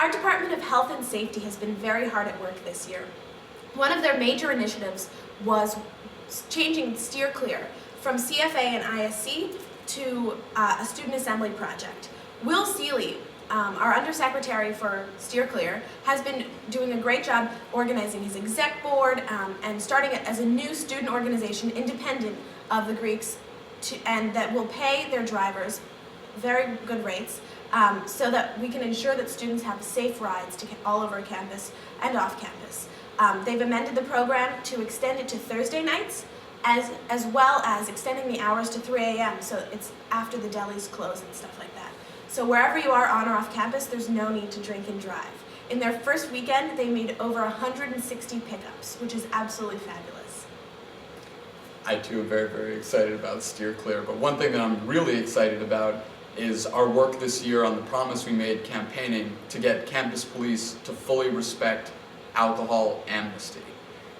Our Department of Health and Safety has been very hard at work this year. One of their major initiatives was changing Steer Clear from CFA and ISC to a student assembly project. Will Seeley, our Undersecretary for Steer Clear, has been doing a great job organizing his exec board and starting it as a new student organization independent of the Greeks and that will pay their drivers very good rates so that we can ensure that students have safe rides to all over campus and off campus. They've amended the program to extend it to Thursday nights as well as extending the hours to 3 a.m. so it's after the delis close and stuff like that. So wherever you are on or off campus, there's no need to drink and drive. In their first weekend, they made over 160 pickups, which is absolutely fabulous. I too am very, very excited about Steer Clear, but one thing that I'm really excited about is our work this year on the promise we made campaigning to get campus police to fully respect alcohol amnesty.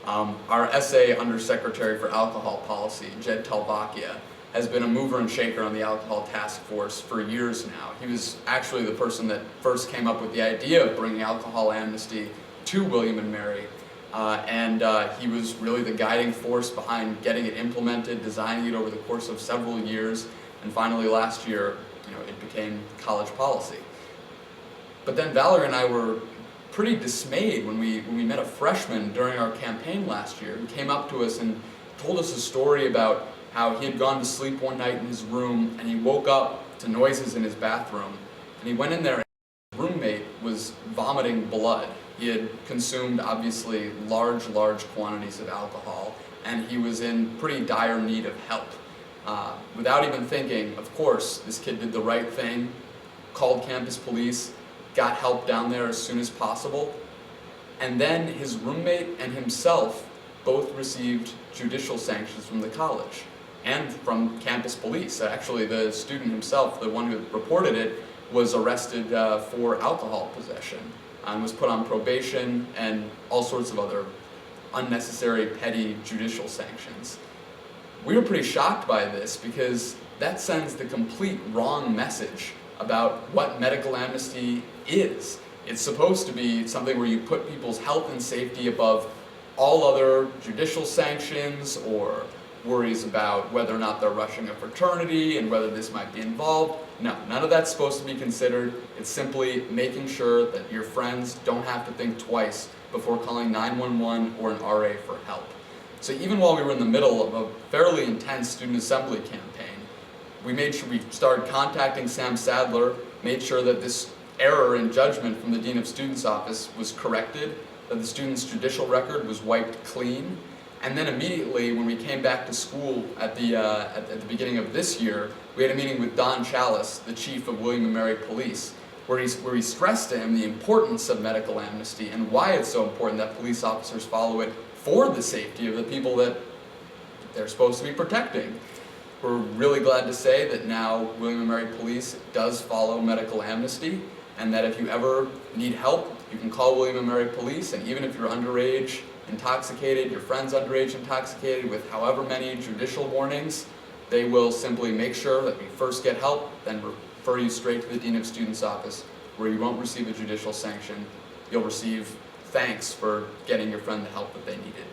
Our SA Undersecretary for Alcohol Policy, Jed Talvakia, has been a mover and shaker on the alcohol task force for years now. He was actually the person that first came up with the idea of bringing alcohol amnesty to William and Mary, and he was really the guiding force behind getting it implemented, designing it over the course of several years, and finally last year, it became college policy. But then Valerie and I were pretty dismayed when we met a freshman during our campaign last year who came up to us and told us a story about how he had gone to sleep one night in his room and he woke up to noises in his bathroom, and he went in there and his roommate was vomiting blood. He had consumed obviously large quantities of alcohol, and he was in pretty dire need of help. Without even thinking, of course, this kid did the right thing, called campus police, got help down there as soon as possible, and then his roommate and himself both received judicial sanctions from the college and from campus police. Actually, the student himself, the one who reported it, was arrested for alcohol possession and was put on probation and all sorts of other unnecessary, petty judicial sanctions. We were pretty shocked by this because that sends the complete wrong message about what medical amnesty is. It's supposed to be something where you put people's health and safety above all other judicial sanctions or worries about whether or not they're rushing a fraternity and whether this might be involved. No, none of that's supposed to be considered. It's simply making sure that your friends don't have to think twice before calling 911 or an RA for help. So even while we were in the middle of a fairly intense student assembly campaign, we made sure we started contacting Sam Sadler, made sure that this error in judgment from the Dean of Students' office was corrected, that the student's judicial record was wiped clean, and then immediately when we came back to school at the beginning of this year, we had a meeting with Don Chalice, the chief of William and Mary Police, where he stressed to him the importance of medical amnesty and why it's so important that police officers follow it for the safety of the people that they're supposed to be protecting. We're really glad to say that now William & Mary Police does follow medical amnesty, and that if you ever need help, you can call William & Mary Police, and even if you're underage intoxicated, your friend's underage intoxicated with however many judicial warnings, they will simply make sure that you first get help, then refer you straight to the Dean of Students' office, where you won't receive a judicial sanction. You'll receive thanks for getting your friend the help that they needed.